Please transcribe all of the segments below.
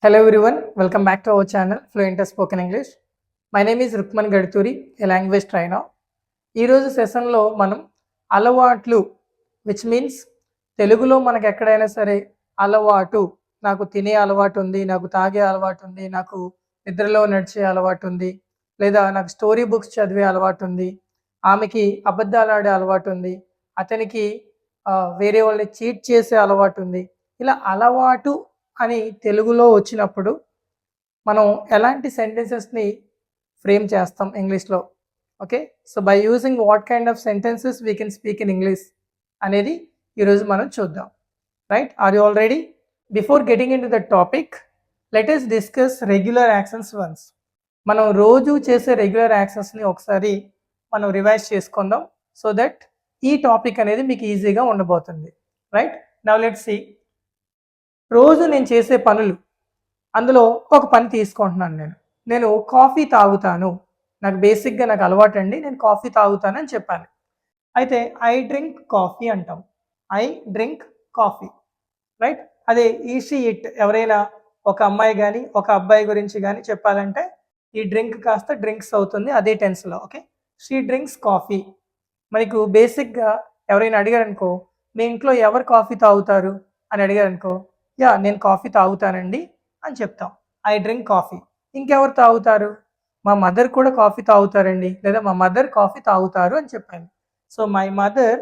Hello everyone, welcome back to our channel Fluent Spoken English. My name is Rukman Gadturi, a language trainer. ఈ రోజు సెషన్లో మనం అలవాట్లు which means తెలుగులో మనకు ఎక్కడైనా సరే అలవాటు, నాకు తినే అలవాటు ఉంది, నాకు తాగే అలవాటు ఉంది, నాకు నిద్రలో నడిచే అలవాటు ఉంది, లేదా నాకు స్టోరీ బుక్స్ చదివే అలవాటు ఉంది, ఆమెకి అబద్ధాలు ఆడే అలవాటు ఉంది, అతనికి వేరే వాళ్ళని చీట్ చేసే అలవాటు ఉంది. ఇలా అలవాటు అని తెలుగులో వచ్చినప్పుడు మనం ఎలాంటి సెంటెన్సెస్ని ఫ్రేమ్ చేస్తాం ఇంగ్లీష్లో? Okay, so by using what kind of sentences we can speak in English అనేది ఈరోజు మనం చూద్దాం. Right, are you all ready? Before getting in to the topic, let us discuss regular actions ones. మనం రోజు చేసే regular యాక్షన్స్ని ఒకసారి మనం revise చేసుకుందాం, సో దట్ ఈ టాపిక్ అనేది మీకు ఈజీగా ఉండబోతుంది. Right, now let's see. రోజు నేను చేసే పనులు, అందులో ఒక పని తీసుకుంటున్నాను. నేను కాఫీ తాగుతాను, నాకు బేసిక్గా నాకు అలవాటు అండి, నేను కాఫీ తాగుతాను అని చెప్పాను. అయితే ఐ డ్రింక్ కాఫీ అంటాం, ఐ డ్రింక్ కాఫీ. రైట్, అదే ఈసీ ఇట్, ఎవరైనా ఒక అమ్మాయి కానీ ఒక అబ్బాయి గురించి కానీ చెప్పాలంటే ఈ డ్రింక్ కాస్త డ్రింక్స్ అవుతుంది అదే టెన్స్లో. Okay, she drinks coffee. మనకు బేసిక్గా ఎవరైనా అడిగారనుకో, మీ ఇంట్లో ఎవరు కాఫీ తాగుతారు అని అడిగారనుకో, యా నేను కాఫీ తాగుతానండి అని చెప్తాం, ఐ డ్రింక్ కాఫీ. ఇంకెవరు తాగుతారు? మా మదర్ కూడా కాఫీ తాగుతారండి, లేదా మా మదర్ కాఫీ తాగుతారు అని చెప్పాను. So my mother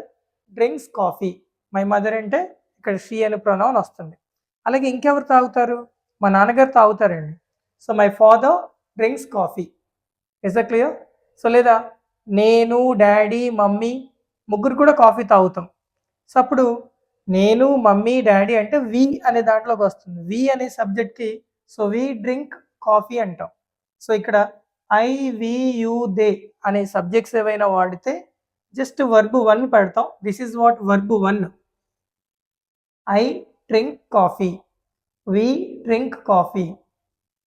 drinks coffee. My mother అంటే ఇక్కడ షీ అనే ప్రొనౌన్ వస్తుంది. అలాగే ఇంకెవరు తాగుతారు? మా నాన్నగారు తాగుతారండి, so my father drinks coffee. Is that clear? So లేదా నేను, డాడీ, మమ్మీ ముగ్గురు కూడా కాఫీ తాగుతాం. సో అప్పుడు నేను, మమ్మీ, డాడీ అంటే వి అనే దాంట్లోకి వస్తుంది, వి అనే సబ్జెక్ట్కి. సో వి డ్రింక్ కాఫీ అంటాం. సో ఇక్కడ ఐ, వి, యూ, దే అనే సబ్జెక్ట్స్ ఏవైనా వాడితే జస్ట్ వర్బ్ 1 పెడతాం. This is what verb 1. I drink coffee, we drink coffee.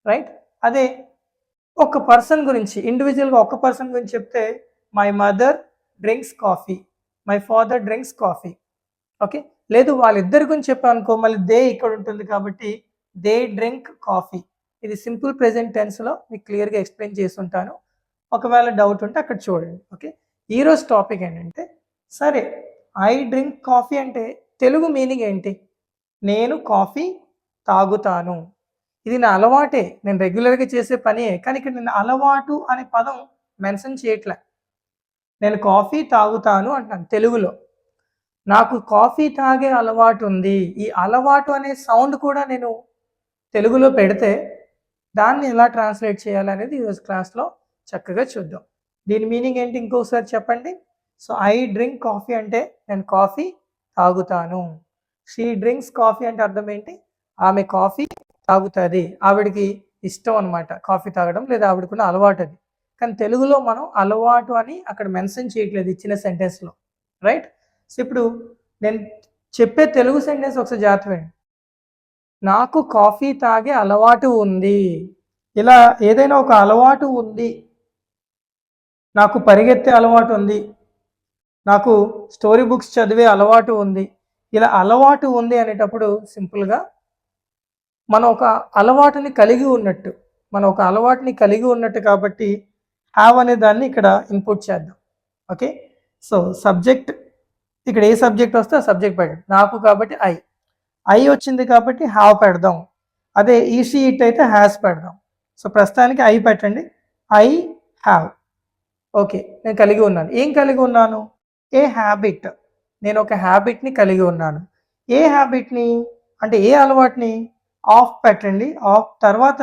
Right, అదే ఒక పర్సన్ గురించి, ఇండివిజువల్గా ఒక పర్సన్ గురించి చెప్తే my mother drinks coffee, my father drinks coffee. Okay, లేదు వాళ్ళిద్దరి గురించి చెప్పానుకో, మళ్ళీ దే ఇక్కడ ఉంటుంది కాబట్టి దే డ్రింక్ కాఫీ. ఇది సింపుల్ ప్రెజెంట్ టెన్స్లో మీకు క్లియర్గా ఎక్స్ప్లెయిన్ చేస్తుంటాను, ఒకవేళ డౌట్ ఉంటే అక్కడ చూడండి. ఓకే, ఈరోజు టాపిక్ ఏంటంటే, సరే ఐ డ్రింక్ కాఫీ అంటే తెలుగు మీనింగ్ ఏంటి? నేను కాఫీ తాగుతాను. ఇది నా అలవాటే, నేను రెగ్యులర్గా చేసే పనే, కానీ ఇక్కడ నేను అలవాటు అనే పదం మెన్షన్ చేయట్లే. నేను కాఫీ తాగుతాను అంటున్నాను తెలుగులో. నాకు కాఫీ తాగే అలవాటు ఉంది, ఈ అలవాటు అనే సౌండ్ కూడా నేను తెలుగులో పెడితే దాన్ని ఎలా ట్రాన్స్లేట్ చేయాలనేది ఈరోజు క్లాస్లో చక్కగా చూద్దాం. దీని మీనింగ్ ఏంటి ఇంకోసారి చెప్పండి. సో ఐ డ్రింక్ కాఫీ అంటే నేను కాఫీ తాగుతాను. షీ డ్రింక్స్ కాఫీ అంటే అర్థం ఏంటి? ఆమె కాఫీ తాగుతుంది, ఆవిడికి ఇష్టం అనమాట కాఫీ తాగడం, లేదా ఆవిడకున్న అలవాటు అది. కానీ తెలుగులో మనం అలవాటు అని అక్కడ మెన్షన్ చేయట్లేదు ఇచ్చిన సెంటెన్స్లో. రైట్, సో ఇప్పుడు నేను చెప్పే తెలుగు సెంటెన్స్ ఒకసారి జాగ్రత్త వినండి. నాకు కాఫీ తాగే అలవాటు ఉంది. ఇలా ఏదైనా ఒక అలవాటు ఉంది, నాకు పరిగెత్తే అలవాటు ఉంది, నాకు స్టోరీ బుక్స్ చదివే అలవాటు ఉంది, ఇలా అలవాటు ఉంది అనేటప్పుడు సింపుల్గా మనం ఒక అలవాటుని కలిగి ఉన్నట్టు, కాబట్టి హ్యావ్ అనే దాన్ని ఇక్కడ ఇన్పుట్ చేద్దాం. ఓకే, సో సబ్జెక్ట్ ఇక్కడ ఏ సబ్జెక్ట్ వస్తే ఆ సబ్జెక్ట్ పెట్టండి. నాకు కాబట్టి ఐ వచ్చింది కాబట్టి హ్యావ్ పెడదాం. అదే ఈసీ ఇట్ అయితే హ్యాస్ పెడదాం. సో ప్రస్తుతానికి ఐ పెట్టండి, ఐ హ్యావ్. ఓకే, నేను కలిగి ఉన్నాను. ఏం కలిగి ఉన్నాను? A habit. నేను ఒక హ్యాబిట్ని కలిగి ఉన్నాను. ఏ హ్యాబిట్ని అంటే ఏ అలవాటుని? ఆఫ్ పెట్టండి. ఆఫ్ తర్వాత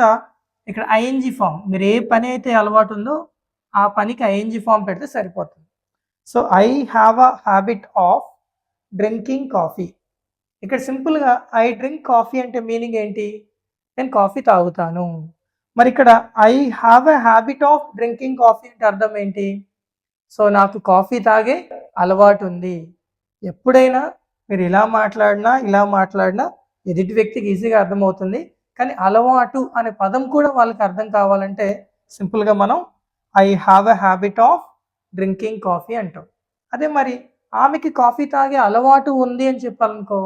ఇక్కడ ఐఎన్జీ ఫామ్, మీరు ఏ పని అయితే అలవాటు ఉందో ఆ పనికి ఐఎన్జీ ఫామ్ పెడితే సరిపోతుంది. So I have a habit of drinking coffee. ఇక్కడ సింపుల్గా ఐ డ్రింక్ కాఫీ అంటే మీనింగ్ ఏంటి? నేను కాఫీ తాగుతాను. మరి ఇక్కడ I have a habit of drinking coffee అంటే అర్థం ఏంటి? సో నాకు కాఫీ తాగే అలవాటు ఉంది. ఎప్పుడైనా మీరు ఇలా మాట్లాడినా ఎదుటి వ్యక్తికి ఈజీగా అర్థమవుతుంది, కానీ అలవాటు అనే పదం కూడా వాళ్ళకి అర్థం కావాలంటే సింపుల్గా మనం I have a habit of drinking coffee అంటాం. అదే మరి ఆమెకి కాఫీ తాగే అలవాటు ఉంది అని చెప్పాలనుకో,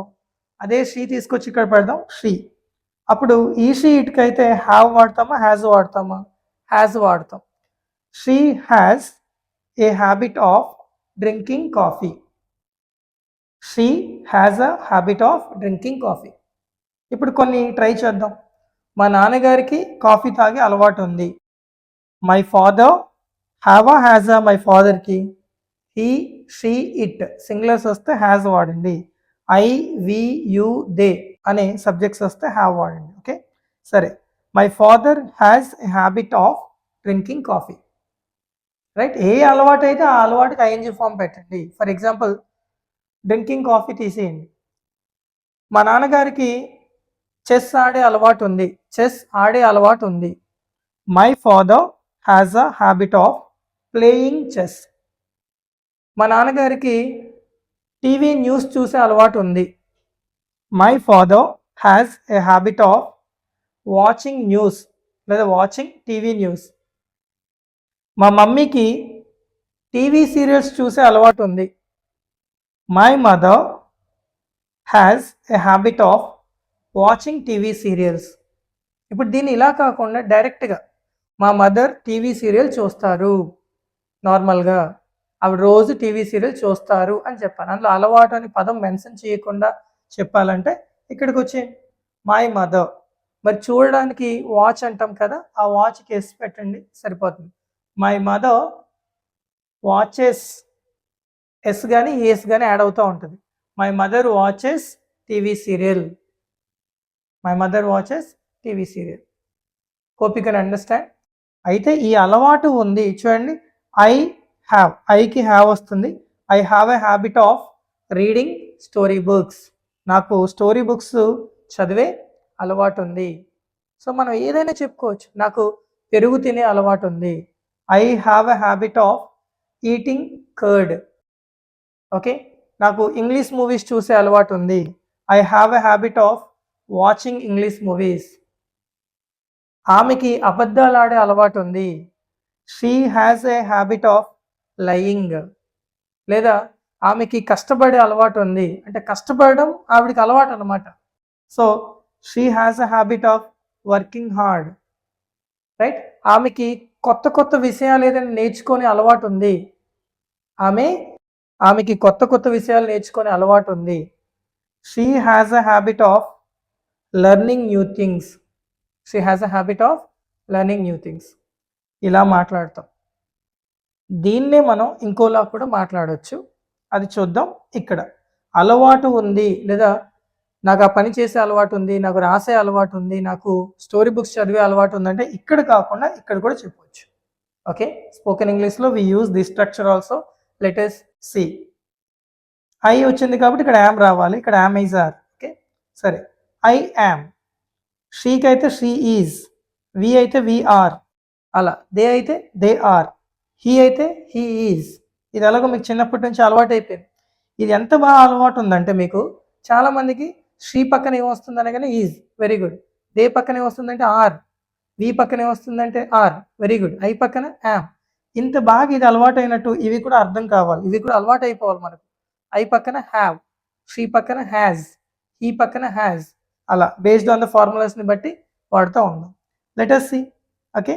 అదే షీ తీసుకొచ్చి ఇక్కడ పెడదాం, షీ. అప్పుడు ఈ షీ ఇట్కి అయితే హ్యావ్ వాడతామా హ్యాజ్ వాడతామా? హ్యాజ్ వాడతాం. She has a habit of drinking coffee. She has a habit of drinking coffee. ఇప్పుడు కొన్ని ట్రై చేద్దాం. మా నాన్నగారికి కాఫీ తాగే అలవాటు ఉంది. My father has a my ఫాదర్కి హీ షీ ఇట్ సింగులర్స్ వస్తే హ్యాజ్ వాడండి. ఐ వి యు దే అనే సబ్జెక్ట్స్ వస్తే హ్యావ్ వాడండి. ఓకే సరే. My father has a habit of drinking coffee. Right, ఏ అలవాటు అయితే ఆ అలవాటుకి ఐఎన్జీ ఫామ్ పెట్టండి. ఫర్ ఎగ్జాంపుల్ డ్రింకింగ్ కాఫీ తీసేయండి. మా నాన్నగారికి చెస్ ఆడే అలవాటు ఉంది. చెస్ ఆడే అలవాటు ఉంది. My father has a habit of playing chess. మా నాన్నగారికి టీవీ న్యూస్ చూసే అలవాటు ఉంది. My father has a habit of watching news లేదా వాచింగ్ టీవీ న్యూస్. మా మమ్మీకి టీవీ సీరియల్స్ చూసే అలవాటు ఉంది. My mother has a habit of watching TV serials. ఇప్పుడు దీన్ని ఇలా కాకుండా డైరెక్ట్గా మా మదర్ టీవీ సీరియల్ చూస్తారు, నార్మల్గా ఆవిడ రోజు టీవీ సీరియల్ చూస్తారు అని చెప్పాను. అందులో అలవాటు అని పదం మెన్షన్ చేయకుండా చెప్పాలంటే ఇక్కడికి వచ్చి మై మదర్. మరి చూడడానికి వాచ్ అంటాం కదా, ఆ వాచ్కి ఎస్ పెట్టండి సరిపోతుంది. మై మదర్ వాచెస్, ఎస్ కానీ ఎస్ కానీ యాడ్ అవుతూ ఉంటుంది. My mother watches TV serial. My mother watches TV serial. Hope you can understand. అయితే ఈ అలవాటు ఉంది చూడండి. ఐ హ్యావ్, ఐకి హ్యావ్ వస్తుంది. I have a habit of reading story books. నాకు స్టోరీ బుక్స్ చదివే అలవాటు ఉంది. సో మనం ఏదైనా చెప్పుకోవచ్చు. నాకు పెరుగు తినే అలవాటు ఉంది. I have a habit of eating curd. Okay, నాకు ఇంగ్లీష్ మూవీస్ చూసే అలవాటు ఉంది. I have a habit of watching English movies. ఆమెకి అబద్ధాలు ఆడే అలవాటు ఉంది. She has a habit of lying. లేదా ఆమెకి కష్టపడే అలవాటు ఉంది, అంటే కష్టపడడం ఆవిడికి అలవాటు అనమాట. So she has a habit of working hard. Right, ఆమెకి కొత్త కొత్త విషయాలు ఏదైనా నేర్చుకునే అలవాటు ఉంది. ఆమెకి కొత్త కొత్త విషయాలు నేర్చుకునే అలవాటు ఉంది. She has a habit of learning new things. She has a habit of learning new things. ఇలా మాట్లాడతాం. దీన్నే మనం ఇంకోలా కూడా మాట్లాడవచ్చు. అది చూద్దాం. ఇక్కడ అలవాటు ఉంది లేదా నాకు ఆ పని చేసే అలవాటు ఉంది, నాకు రాసే అలవాటు ఉంది, నాకు స్టోరీ బుక్స్ చదివే అలవాటు ఉందంటే ఇక్కడ కాకుండా ఇక్కడ కూడా చెప్పవచ్చు. ఓకే, స్పోకెన్ ఇంగ్లీష్లో we use this structure also. Let us see. I వచ్చింది కాబట్టి ఇక్కడ యామ్ రావాలి. ఇక్కడ యామ్ ఈజ్ ఆర్. ఓకే సరే. I am. షీకి అయితే షీ ఈజ్. వి అయితే వి ఆర్. అలా దే అయితే దే ఆర్. హీ అయితే హీ ఈజ్. ఇది ఎలాగో మీకు చిన్నప్పటి నుంచి అలవాటు అయిపోయింది. ఇది ఎంత బాగా అలవాటు ఉందంటే మీకు చాలామందికి షీ పక్కన ఏమొస్తుంది అనగానే ఈజ్, వెరీ గుడ్. దే పక్కన ఏమొస్తుందంటే ఆర్. వి పక్కన ఏమొస్తుందంటే ఆర్, వెరీ గుడ్. ఐ పక్కన యామ్. ఇంత బాగా ఇది అలవాటు అయినట్టు ఇవి కూడా అర్థం కావాలి, ఇవి కూడా అలవాటు అయిపోవాలి మనకు. ఐ పక్కన హ్యావ్, షీ పక్కన హ్యాజ్, హీ పక్కన హ్యాజ్. అలా బేస్డ్ ఆన్ ద ఫార్ములాస్ని బట్టి వాడుతూ ఉందాం. Let us see. Okay,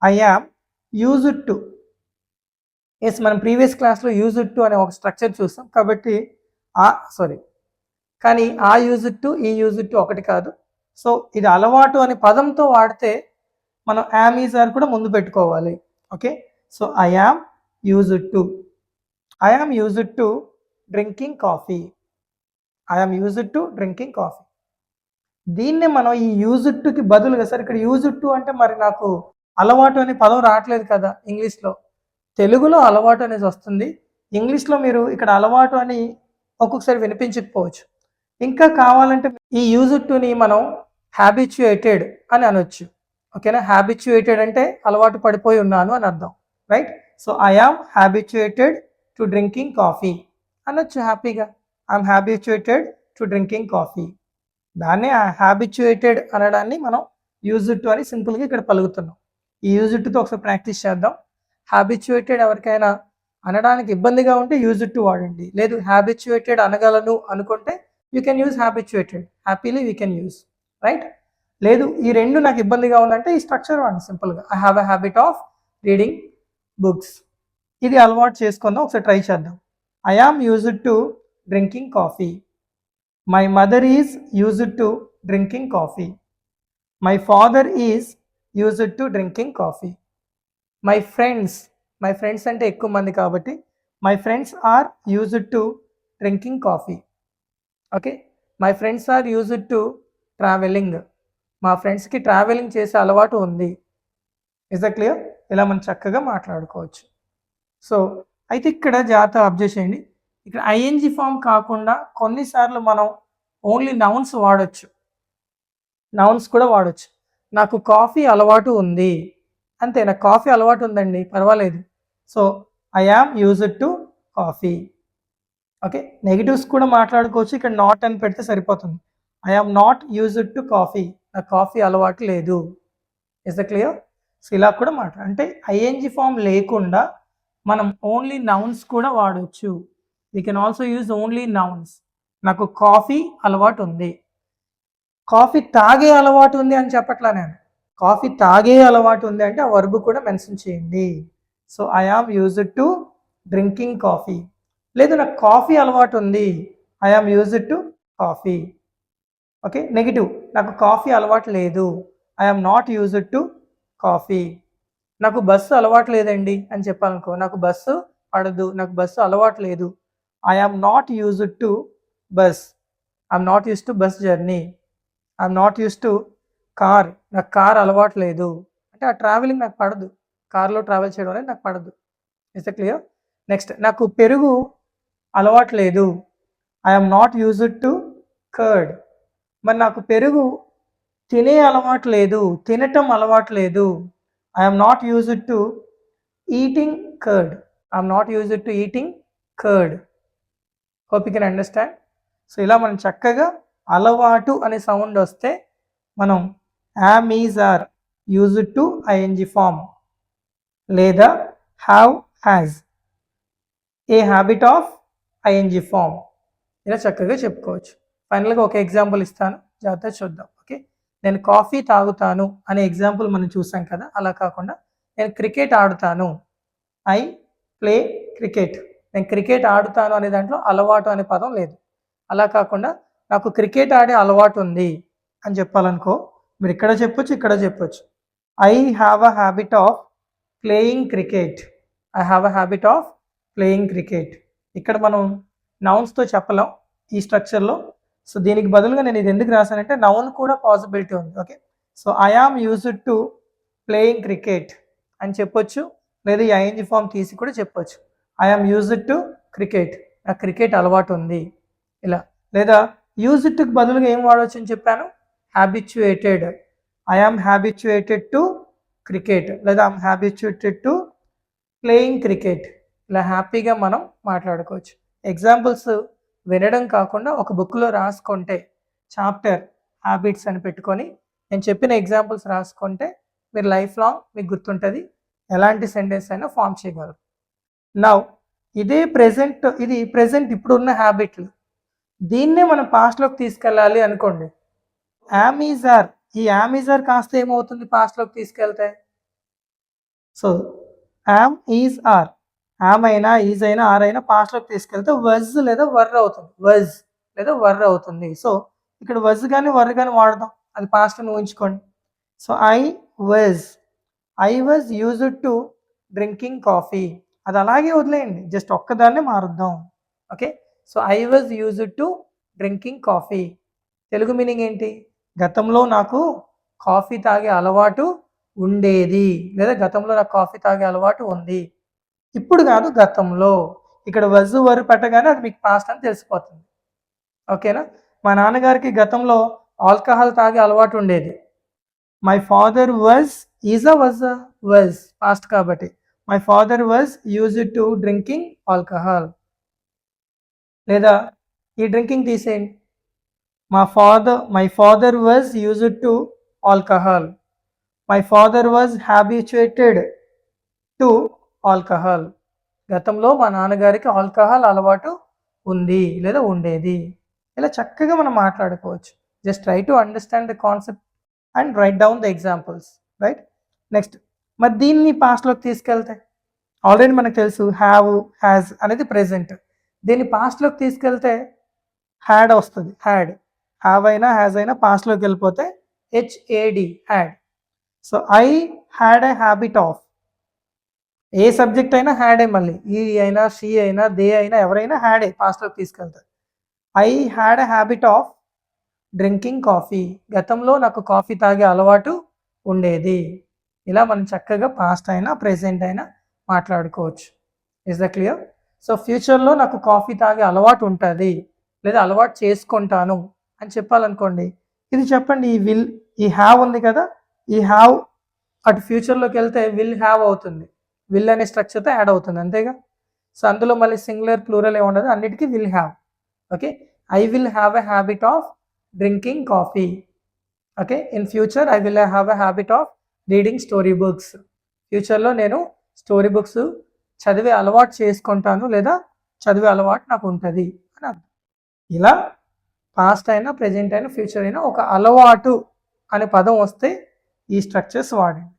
I am used to. Yes, మనం ప్రీవియస్ క్లాస్లో యూజ్డ్ టు అనే ఒక స్ట్రక్చర్ చూస్తాం కాబట్టి కానీ ఆ యూజ్డ్ టు ఈ యూజ్డ్ టు ఒకటి కాదు. సో ఇది అలవాటు అనే పదంతో వాడితే మనం యామ్ ఈజ్ ఆర్ కూడా ముందు పెట్టుకోవాలి. Okay, so I am used to. I am used to drinking coffee. I am used to drinking coffee. దీన్నే మనం ఈ యూజ్డ్ టుకి బదులుగా, సరే ఇక్కడ యూజ్డ్ టు అంటే మరి నాకు అలవాటు అనే పదం రావట్లేదు కదా ఇంగ్లీష్లో. తెలుగులో అలవాటు అనేది వస్తుంది. ఇంగ్లీష్లో మీరు ఇక్కడ అలవాటు అని ఒక్కొక్కసారి వినిపించకపోవచ్చు. ఇంకా కావాలంటే ఈ యూజ్డ్ టుని మనం హ్యాబిచ్యుయేటెడ్ అని అనొచ్చు. ఓకేనా, హ్యాబిచ్యుయేటెడ్ అంటే అలవాటు పడిపోయి ఉన్నాను అని అర్థం. Right, so I am habituated to drinking coffee అనొచ్చు హ్యాపీగా. I'm habituated to drinking coffee. దాన్నే హ్యాబిచ్యుయేటెడ్ అనడాన్ని మనం యూజ్డ్ టు అని సింపుల్గా ఇక్కడ పలుకుతున్నాం. ఈ యూజ్డ్ టుతో ఒకసారి ప్రాక్టీస్ చేద్దాం. హ్యాబిచ్యుయేటెడ్ ఎవరికైనా అనడానికి ఇబ్బందిగా ఉంటే యూజ్డ్ టు వాడండి. లేదు హ్యాబిచ్యుయేటెడ్ అనగలను అనుకుంటే you can use habituated. Happily we can use. Right, లేదు ఈ రెండు నాకు ఇబ్బందిగా ఉందంటే ఈ స్ట్రక్చర్ వాడండి సింపుల్గా. I have a habit of reading books. ఇది అలవాటు చేసుకుందాం, ఒకసారి ట్రై చేద్దాం. I am used to drinking coffee. My mother is used to drinking coffee. My father is used to drinking coffee. My friends అంటే ఎక్కువ మంది కాబట్టి my friends are used to drinking coffee. Okay, my friends are used to travelling. మా ఫ్రెండ్స్కి travelling చేసే అలవాటు ఉంది. Is that clear? ఇలా మనం చక్కగా మాట్లాడుకోవచ్చు. సో అయితే ఇక్కడ జాగ్రత్త అబ్జర్వ్ చేయండి, ఇక్కడ ఐఎన్జి ఫామ్ కాకుండా కొన్నిసార్లు మనం ఓన్లీ నౌన్స్ వాడచ్చు, నౌన్స్ కూడా వాడచ్చు. నాకు కాఫీ అలవాటు ఉంది అంతే, నాకు కాఫీ అలవాటు ఉందండి, పర్వాలేదు. So I am used to coffee. Okay, negatives కూడా మాట్లాడుకోవచ్చు. ఇక్కడ నాట్ అని పెడితే సరిపోతుంది. I am not used to coffee, నాకు కాఫీ అలవాటు లేదు. Is the clear? సో ఇలా కూడా అంటే ఐఎన్జి ఫామ్ లేకుండా మనం ఓన్లీ నౌన్స్ కూడా వాడవచ్చు. We can also use only nouns. నాకు కాఫీ అలవాటు ఉంది, కాఫీ తాగే అలవాటు ఉంది అని చెప్పట్లా నేను. కాఫీ తాగే అలవాటు ఉంది అంటే ఆ వర్బ్ కూడా మెన్షన్ చేయండి. So I am used to drinking coffee. లేదు నాకు కాఫీ అలవాటు ఉంది, I am used to coffee. Okay, negative, నాకు కాఫీ అలవాటు లేదు, I am not used to coffee. నాకు బస్సు అలవాటు లేదండి అని చెప్పాలనుకో, నాకు బస్సు పడదు, నాకు బస్సు అలవాటు లేదు, I am not used to bus. I'm not use to bus journey. I'm not use to car, నాకు కార్ అలవాటు లేదు అంటే ఆ ట్రావెలింగ్ నాకు పడదు, కార్లో ట్రావెల్ చేయడం అనేది నాకు పడదు. Is the clear? నెక్స్ట్, నాకు పెరుగు అలవాటు లేదు, I'm not used to curd. మరి నాకు పెరుగు తినే అలవాటు లేదు, తినటం అలవాటు లేదు, I'm not used to eating curd. I'm not used to eating curd. Hope you can understand. So ఇలా మనం చక్కగా అలవాటు అనే సౌండ్ వస్తే మనం am, is, are used to I N G form, లేదా have, has, a habit of I N G form, ఇలా చక్కగా చెప్పుకోవచ్చు. ఫైనల్గా ఒక ఎగ్జాంపుల్ ఇస్తాను, జాగ్రత్తగా చూద్దాం. ఓకే, నేను కాఫీ తాగుతాను అనే ఎగ్జాంపుల్ మనం చూసాం కదా, అలా కాకుండా నేను క్రికెట్ ఆడుతాను, ఐ ప్లే క్రికెట్. నేను క్రికెట్ ఆడుతాను అనే దాంట్లో అలవాటు అనే పదం లేదు. అలా కాకుండా నాకు క్రికెట్ ఆడే అలవాటు ఉంది అని చెప్పాలనుకో, మీరు ఇక్కడ చెప్పొచ్చు, ఇక్కడ చెప్పొచ్చు. I have a habit of playing cricket. I have a habit of playing cricket. ఇక్కడ మనం నౌన్స్తో చెప్పలేం ఈ స్ట్రక్చర్లో. సో దీనికి బదులుగా నేను ఇది ఎందుకు రాశానంటే నౌన్ కూడా పాసిబిలిటీ ఉంది. Okay, so I am used to playing cricket అని చెప్పొచ్చు, లేదా ఈ ఐఎన్జి ఫామ్ తీసి కూడా చెప్పొచ్చు. I am used to cricket, నాకు క్రికెట్ అలవాటు ఉంది ఇలా. లేదా యూజ్డ్ టుకి బదులుగా ఏం వాడవచ్చు అని చెప్పాను, habituated. I am habituated to cricket, లేదా I'm habituated to playing cricket. ఇలా హ్యాపీగా మనం మాట్లాడుకోవచ్చు. ఎగ్జాంపుల్స్ వినడం కాకుండా ఒక బుక్లో రాసుకుంటే, చాప్టర్ హ్యాబిట్స్ అని పెట్టుకొని నేను చెప్పిన ఎగ్జాంపుల్స్ రాసుకుంటే మీరు లైఫ్ లాంగ్ మీకు గుర్తుంటుంది, ఎలాంటి సెంటెన్స్ అయినా ఫామ్ చేయగలరు. నౌ ఇది ప్రెజెంట్ ఇప్పుడున్న హ్యాబిట్లు, దీన్నే మనం పాస్ట్లోకి తీసుకెళ్ళాలి అనుకోండి. యామ్, ఈజ్, ఆర్, ఈ యామ్, ఈజ్, ఆర్ కాస్త ఏమవుతుంది పాస్ట్లోకి తీసుకెళ్తే? So am, is, are, am అయినా, ఈజ్ అయినా, ఆర్ అయినా పాస్ట్లోకి తీసుకెళ్తే వజ్ లేదా వర్ర్ అవుతుంది, వజ్ లేదా వర్ర్ అవుతుంది. సో ఇక్కడ వజ్ కానీ వర్ర్ కానీ వాడదాం, అది పాస్ట్ అని ఊహించుకోండి. So I was used to drinking coffee, అది అలాగే వదిలేయండి, జస్ట్ ఒక్కదాన్నే మారుద్దాం. Okay, so I was used to drinking coffee. Telugu meaning ఏంటి? గతంలో నాకు కాఫీ తాగే అలవాటు ఉండేది, లేదా గతంలో నాకు కాఫీ తాగే అలవాటు ఉంది. ఇప్పుడు కాదు, గతంలో. ఇక్కడ వజ్ వరు పెట్టగానే అది మీకు పాస్ట్ అని తెలిసిపోతుంది. ఓకేనా? మా నాన్నగారికి గతంలో ఆల్కహాల్ తాగే అలవాటు ఉండేది. My father was, is was, was past కాబట్టి my father was used to drinking alcohol. లేదా ఈ డ్రింకింగ్ తీసేయండి, my father was used to alcohol. My father was habituated to alcohol. గతంలో మా నాన్నగారికి ఆల్కహాల్ అలవాటు ఉంది లేదా ఉండేది. ఇలా చక్కగా మనం మాట్లాడుకోవచ్చు. Just try to understand the concept and right down the examples, right. Next మరి దీన్ని పాస్ట్లోకి తీసుకెళ్తే ఆల్రెడీ మనకు తెలుసు హ్యావ్ హ్యాజ్ అనేది ప్రెజెంట్. దీన్ని పాస్ట్లోకి తీసుకెళ్తే హ్యాడ్ వస్తుంది. హ్యావ్ అయినా హ్యాజ్ అయినా పాస్ట్లోకి వెళ్ళిపోతే H A D had. So I had a habit of, ఏ సబ్జెక్ట్ అయినా హ్యాడే, మళ్ళీ ఈ అయినా షీ అయినా దే అయినా ఎవరైనా హ్యాడే పాస్ట్లోకి తీసుకెళ్తారు. I had a habit of drinking coffee, గతంలో నాకు కాఫీ తాగే అలవాటు ఉండేది. ఇలా మనం చక్కగా పాస్ట్ అయినా ప్రెజెంట్ అయినా మాట్లాడుకోవచ్చు. Is the clear? సో ఫ్యూచర్లో నాకు కాఫీ తాగే అలవాటు ఉంటుంది లేదా అలవాటు చేసుకుంటాను అని చెప్పాలనుకోండి, ఇది చెప్పండి. ఈ విల్, ఈ హ్యావ్ ఉంది కదా, ఈ హ్యావ్ అటు ఫ్యూచర్లోకి వెళ్తే విల్ హ్యావ్ అవుతుంది. విల్ అనే స్ట్రక్చర్తో యాడ్ అవుతుంది, అంతేగా. సో అందులో మళ్ళీ సింగులర్ ప్లూరల్ ఏమి ఉండదు, అన్నిటికీ will have. Okay, I will have a habit of drinking coffee. Okay, in future I will have a habit of reading story books. ఫ్యూచర్లో నేను స్టోరీ బుక్స్ చదివే అలవాటు చేసుకుంటాను లేదా చదివే అలవాటు నాకు ఉంటుంది అని అర్థం. ఇలా పాస్ట్ అయినా ప్రెజెంట్ అయినా ఫ్యూచర్ అయినా ఒక అలవాటు అనే పదం వస్తే ఈ స్ట్రక్చర్స్ వాడండి.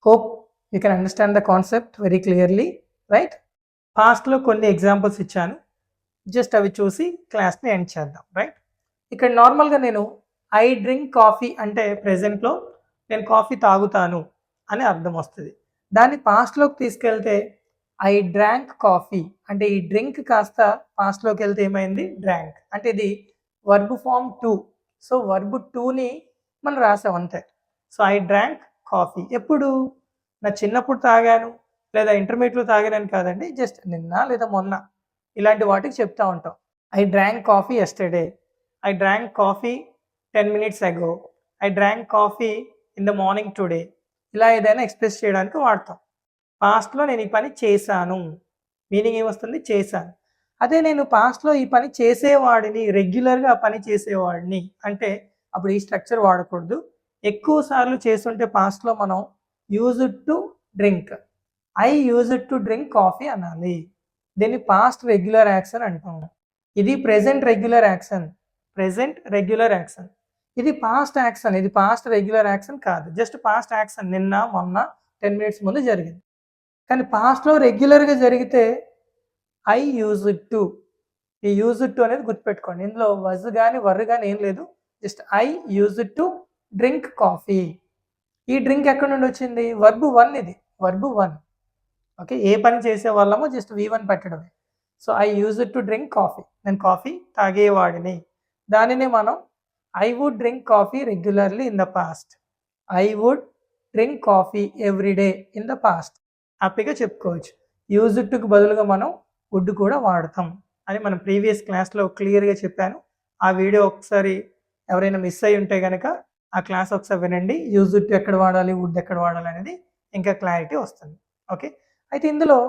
Hope you can understand the concept very clearly, right. పాస్ట్లో కొన్ని ఎగ్జాంపుల్స్ ఇచ్చాను, జస్ట్ అవి చూసి క్లాస్ని ఎండ్ చేద్దాం, రైట్. ఇక్కడ నార్మల్గా నేను ఐ డ్రింక్ కాఫీ అంటే ప్రెజెంట్లో నేను కాఫీ తాగుతాను అని అర్థం వస్తుంది. దాన్ని పాస్ట్లోకి తీసుకెళ్తే ఐ డ్రాంక్ కాఫీ అంటే ఈ డ్రింక్ కాస్త పాస్ట్లోకి వెళ్తే ఏమైంది, డ్రాంక్. అంటే ఇది వర్బ్ ఫామ్ 2. సో వర్బ్ 2ని మనం రాసాం అంతే. సో ఐ డ్రాంక్ కాఫీ ఎప్పుడు, నా చిన్నప్పుడు తాగాను లేదా ఇంటర్మీడియట్లో తాగానని కాదండి, జస్ట్ నిన్న లేదా మొన్న ఇలాంటి వాటికి చెప్తా ఉంటాం. I drank coffee yesterday, I drank coffee 10 minutes ago, I drank coffee in the morning today. ఇలా ఏదైనా ఎక్స్ప్రెస్ చేయడానికి వాడతాం. పాస్ట్లో నేను ఈ పని చేశాను, మీనింగ్ ఏమొస్తుంది, చేశాను. అదే నేను పాస్ట్లో ఈ పని చేసేవాడిని, రెగ్యులర్గా ఆ పని చేసేవాడిని అంటే అప్పుడు ఈ స్ట్రక్చర్ వాడకూడదు. ఎక్కువ సార్లు చేస్తుంటే పాస్ట్లో మనం used to drink, I used to drink coffee అనాలి. దీన్ని పాస్ట్ రెగ్యులర్ యాక్షన్ అంటాం. ఇది ప్రెజెంట్ రెగ్యులర్ యాక్షన్, ఇది పాస్ట్ యాక్షన్, ఇది పాస్ట్ రెగ్యులర్ యాక్షన్ కాదు, జస్ట్ పాస్ట్ యాక్షన్, నిన్న మొన్న 10 minutes ముందు జరిగింది. కానీ పాస్ట్లో రెగ్యులర్గా జరిగితే ఐ యూజ్డ్ టు, ఈ యూజ్డ్ టు అనేది గుర్తుపెట్టుకోండి. ఇందులో వజ్ కానీ వర్రు కానీ ఏం లేదు, just I used to drink coffee. ఈ డ్రింక్ ఎక్కడి నుండి వచ్చింది, వర్బ్ 1, ఇది వర్బ్ 1. ఓకే, ఏ పని చేసే వాళ్ళమో జస్ట్ V1 పెట్టడమే. So I used to drink coffee, నేను కాఫీ తాగేవాడిని. దానిని మనం I would drink coffee regularly in the past, I would drink coffee every day in the past హ్యాపీగా చెప్పుకోవచ్చు. యూజ్డ్ టుకు బదులుగా మనం వుడ్ కూడా వాడతాం అని మనం ప్రీవియస్ క్లాస్లో క్లియర్గా చెప్పాను. ఆ వీడియో ఒకసారి ఎవరైనా మిస్ అయి ఉంటే కనుక ఆ క్లాస్ ఒకసారి వినండి. యూజ్డ్ టు ఎక్కడ వాడాలి, వుడ్ ఎక్కడ వాడాలి అనేది ఇంకా క్లారిటీ వస్తుంది. ఓకే, అయితే ఇందులో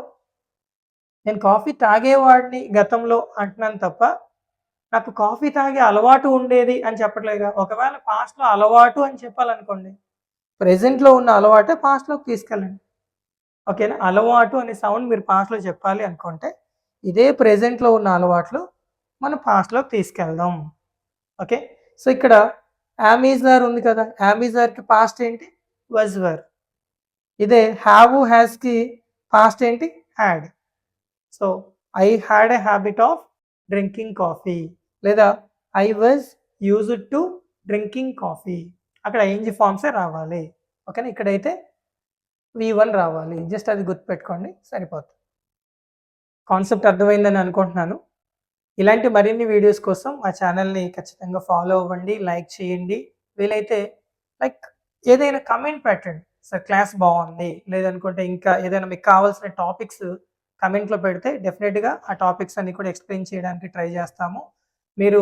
నేను కాఫీ తాగేవాడిని గతంలో అంటున్నాను తప్ప నాకు కాఫీ తాగే అలవాటు ఉండేది అని చెప్పట్లేదుగా. ఒకవేళ పాస్ట్లో అలవాటు అని చెప్పాలనుకోండి, ప్రెజెంట్లో ఉన్న అలవాటే పాస్ట్లోకి తీసుకెళ్ళండి. ఓకేనా, అలవాటు అనే సౌండ్ మీరు పాస్ట్లో చెప్పాలి అనుకుంటే ఇదే ప్రెజెంట్లో ఉన్న అలవాట్లు మనం పాస్ట్లోకి తీసుకెళ్దాం. ఓకే, సో ఇక్కడ యామీజార్ ఉంది కదా, యామీజార్కి పాస్ట్ ఏంటి, వజ్ వర్. ఇదే హ్యావ్ హ్యాస్కి పాస్ట్ ఏంటి, had. So I had a habit of drinking coffee లేదా I was used to drinking coffee. అక్కడ ఐఎన్జీ ఫామ్సే రావాలి. ఓకేనా, ఇక్కడైతే V1 రావాలి, జస్ట్ అది గుర్తుపెట్టుకోండి సరిపోతుంది. కాన్సెప్ట్ అర్థమైందని అనుకుంటున్నాను. ఇలాంటి మరిన్ని వీడియోస్ కోసం మా ఛానల్ని ఖచ్చితంగా ఫాలో అవ్వండి, లైక్ చేయండి. వీలైతే ఏదైనా కమెంట్ పెట్టండి, సార్ క్లాస్ బాగుంది, లేదనుకుంటే ఇంకా ఏదైనా మీకు కావాల్సిన టాపిక్స్ కమెంట్లో పెడితే డెఫినెట్గా ఆ టాపిక్స్ అన్ని కూడా ఎక్స్ప్లెయిన్ చేయడానికి ట్రై చేస్తాము. మీరు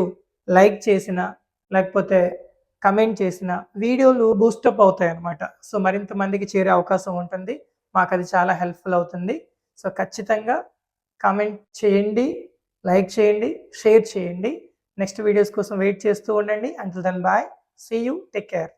లైక్ చేసిన లేకపోతే కమెంట్ చేసిన వీడియోలు బూస్టప్ అవుతాయి అన్నమాట. సో మరింత మందికి చేరే అవకాశం ఉంటుంది, మాకు అది చాలా హెల్ప్ఫుల్ అవుతుంది. సో ఖచ్చితంగా కమెంట్ చేయండి, లైక్ చేయండి, షేర్ చేయండి. నెక్స్ట్ వీడియోస్ కోసం వెయిట్ చేస్తూ ఉండండి. Until then bye, see you, take care.